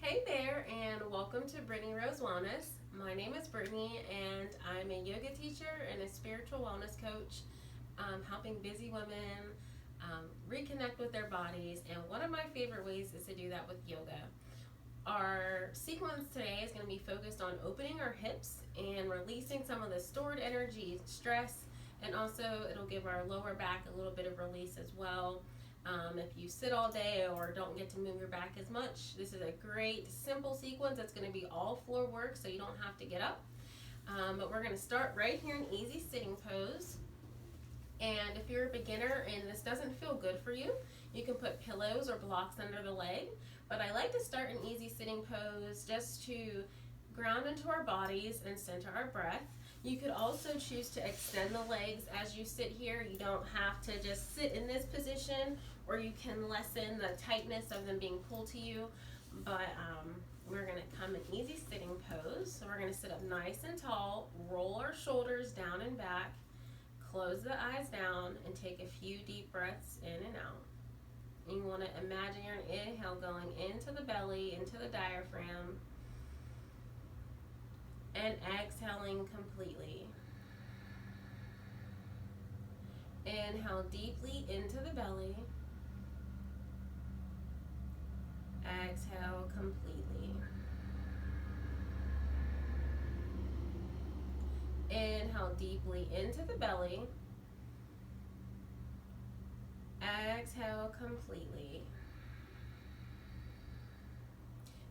Hey there, and welcome to Brittany Rose Wellness. My name is Brittany, and I'm a yoga teacher and a spiritual wellness coach, helping busy women reconnect with their bodies. And one of my favorite ways is to do that with yoga. Our sequence today is going to be focused on opening our hips and releasing some of the stored energy, stress, and also it'll give our lower back a little bit of release as well. If you sit all day or don't get to move your back as much, this is a great simple sequence that's going to be all floor work, so you don't have to get up. But we're going to start right here in easy sitting pose. And if you're a beginner and this doesn't feel good for you, you can put pillows or blocks under the leg. But I like to start in easy sitting pose just to ground into our bodies and center our breath. You could also choose to extend the legs as you sit here. You don't have to just sit in this position, or you can lessen the tightness of them being pulled to you. But we're going to come in easy sitting pose. So we're going to sit up nice and tall, roll our shoulders down and back, close the eyes down, and take a few deep breaths in and out. And you want to imagine your inhale going into the belly, into the diaphragm, and exhaling completely. Inhale deeply into the belly. Exhale completely. Inhale deeply into the belly. Exhale completely.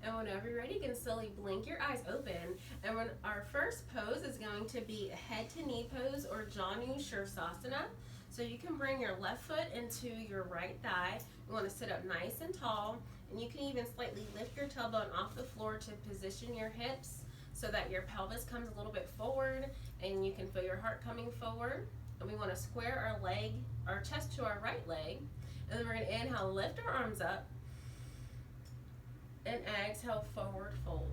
And whenever you're ready, you can slowly blink your eyes open. And when our first pose is going to be a head to knee pose, or Janu Shirsasana. So you can bring your left foot into your right thigh. You want to sit up nice and tall, and you can even slightly lift your tailbone off the floor to position your hips so that your pelvis comes a little bit forward and you can feel your heart coming forward. And we want to square our chest to our right leg. And then we're going to inhale, lift our arms up, and exhale, forward fold.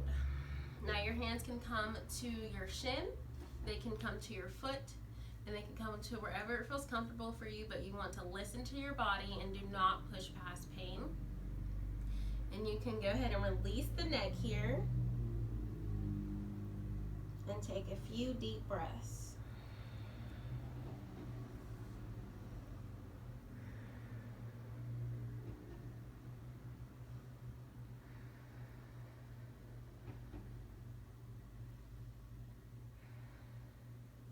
Now your hands can come to your shin, they can come to your foot, and they can come to wherever it feels comfortable for you, but you want to listen to your body and do not push past pain. And you can go ahead and release the neck here and take a few deep breaths.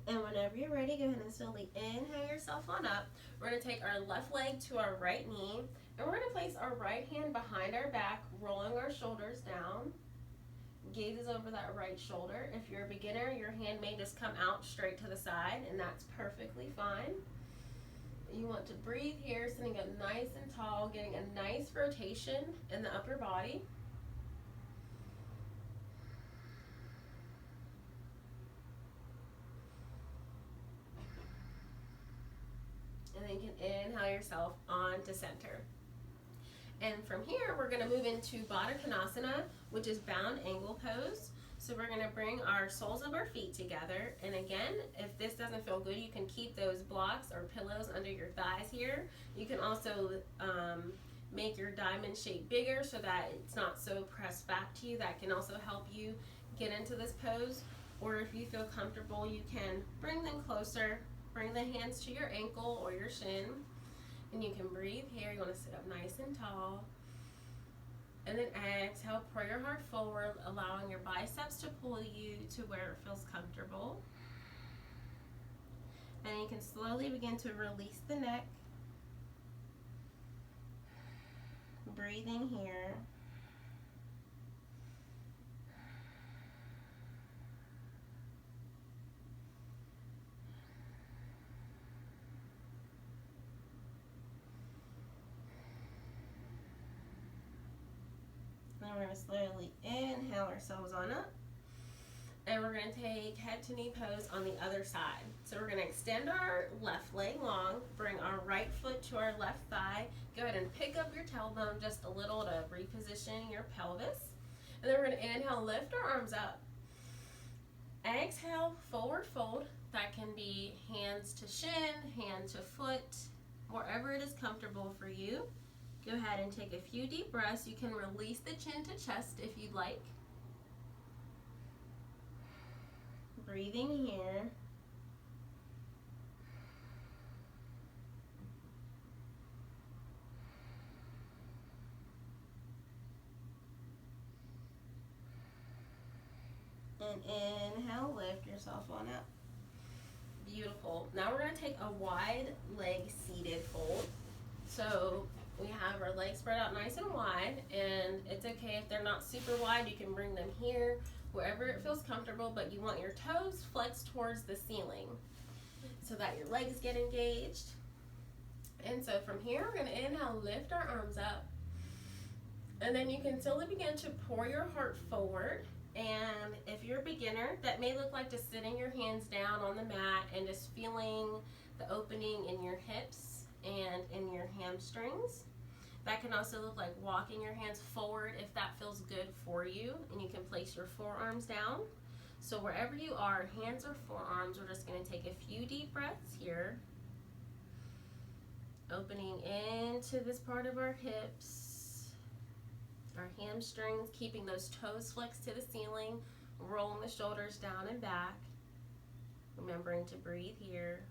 And whenever you're ready, go ahead and slowly inhale yourself on up. We're going to take our left leg to our right knee, and we're going to place our right hand behind our back, rolling our shoulders down. Gaze is over that right shoulder. If you're a beginner, your hand may just come out straight to the side, and that's perfectly fine. You want to breathe here, sitting up nice and tall, getting a nice rotation in the upper body. And then you can inhale yourself onto center. And from here, we're going to move into Baddha Konasana, which is bound angle pose. So we're going to bring our soles of our feet together. And again, if this doesn't feel good, you can keep those blocks or pillows under your thighs here. You can also make your diamond shape bigger so that it's not so pressed back to you. That can also help you get into this pose. Or if you feel comfortable, you can bring them closer. Bring the hands to your ankle or your shin, and you can breathe here. You want to sit up nice and tall. And then exhale, pour your heart forward, allowing your biceps to pull you to where it feels comfortable. And you can slowly begin to release the neck. Breathing here. Then we're going to slowly inhale ourselves on up. And we're going to take head to knee pose on the other side. So we're going to extend our left leg long, bring our right foot to our left thigh. Go ahead and pick up your tailbone just a little to reposition your pelvis. And then we're going to inhale, lift our arms up. Exhale, forward fold. That can be hands to shin, hand to foot, wherever it is comfortable for you. Go ahead and take a few deep breaths. You can release the chin to chest if you'd like. Breathing here. And inhale, lift yourself on up. Beautiful. Now we're going to take a wide leg seated fold. So we have our legs spread out nice and wide, and it's okay if they're not super wide. You can bring them here, wherever it feels comfortable, but you want your toes flexed towards the ceiling so that your legs get engaged. And so from here, we're going to inhale, lift our arms up, and then you can slowly begin to pour your heart forward. And if you're a beginner, that may look like just sitting your hands down on the mat and just feeling the opening in your hips and in your hamstrings. That can also look like walking your hands forward if that feels good for you, and you can place your forearms down. So wherever you are, hands or forearms, we're just going to take a few deep breaths here, opening into this part of our hips, our hamstrings, keeping those toes flexed to the ceiling, rolling the shoulders down and back, remembering to breathe here.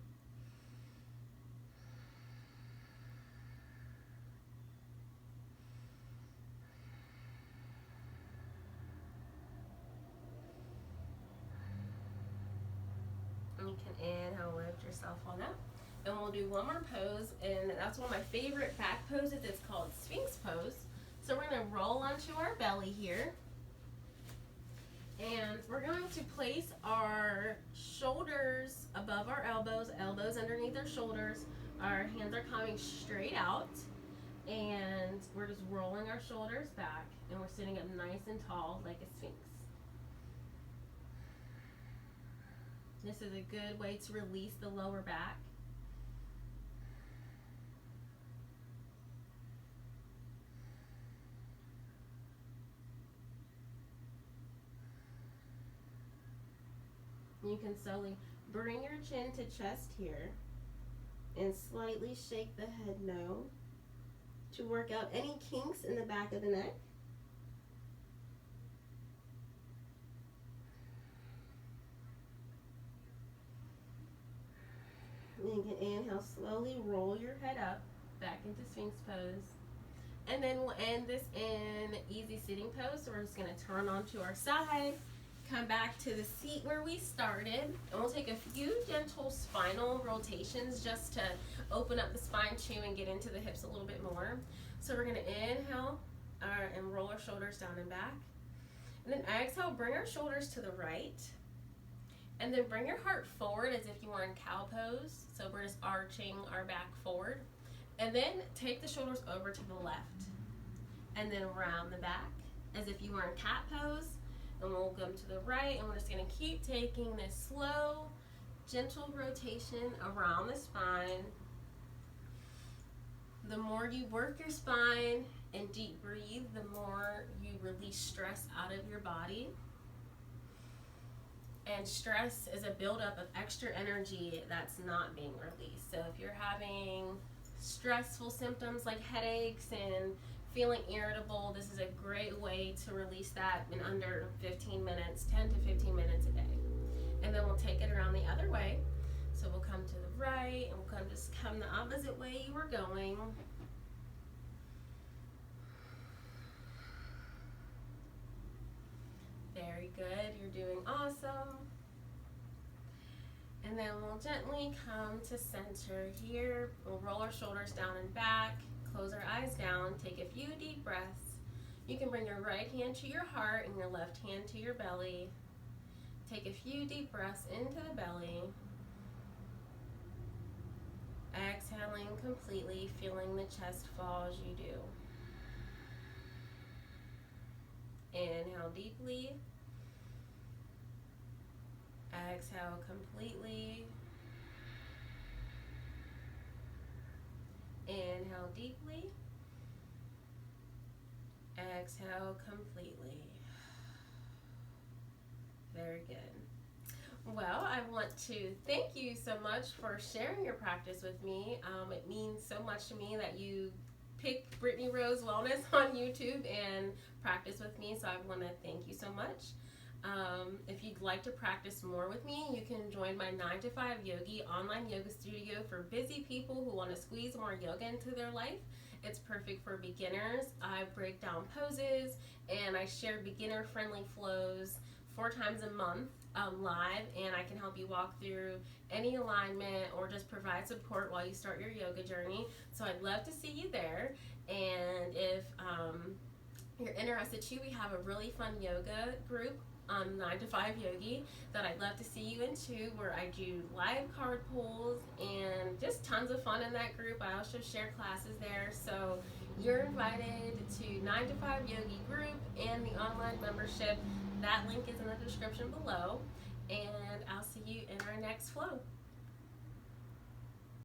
And you can inhale, lift yourself on up. And we'll do one more pose, and that's one of my favorite back poses. It's called Sphinx pose. So we're going to roll onto our belly here, and we're going to place our shoulders above our elbows, elbows underneath our shoulders. Our hands are coming straight out, and we're just rolling our shoulders back, and we're sitting up nice and tall like a sphinx. This is a good way to release the lower back. You can slowly bring your chin to chest here and slightly shake the head no to work out any kinks in the back of the neck. And you can inhale, slowly roll your head up back into Sphinx pose. And then we'll end this in easy sitting pose. So we're just going to turn onto our side, come back to the seat where we started, and we'll take a few gentle spinal rotations just to open up the spine too and get into the hips a little bit more. So we're going to inhale and roll our shoulders down and back. And then exhale, bring our shoulders to the right. And then bring your heart forward as if you were in cow pose. So we're just arching our back forward. And then take the shoulders over to the left. And then round the back as if you were in cat pose. And we'll come to the right, and we're just going to keep taking this slow, gentle rotation around the spine. The more you work your spine and deep breathe, the more you release stress out of your body. And stress is a buildup of extra energy that's not being released. So if you're having stressful symptoms like headaches and feeling irritable, this is a great way to release that in under 15 minutes, 10 to 15 minutes a day. And then we'll take it around the other way. So we'll come to the right, and we'll come the opposite way you were going. Very good, you're doing awesome. And then we'll gently come to center here. We'll roll our shoulders down and back. Close our eyes down, take a few deep breaths. You can bring your right hand to your heart and your left hand to your belly. Take a few deep breaths into the belly. Exhaling completely, feeling the chest fall as you do. Inhale deeply. Exhale completely. Inhale deeply. Exhale completely. Very good. Well, I want to thank you so much for sharing your practice with me. It means so much to me that you pick Brittany Rose Wellness on YouTube and practice with me, so I want to thank you so much. If you'd like to practice more with me, you can join my 9 to 5 Yogi online yoga studio for busy people who want to squeeze more yoga into their life. It's perfect for beginners. I break down poses and I share beginner friendly flows 4 times a month live, and I can help you walk through any alignment or just provide support while you start your yoga journey. So I'd love to see you there. And if you're interested too, we have a really fun yoga group, 9 to 5 Yogi, that I'd love to see you into, where I do live card pulls and just tons of fun in that group. I also share classes there. So you're invited to 9 to 5 Yogi group and the online membership. That link is in the description below, and I'll see you in our next flow.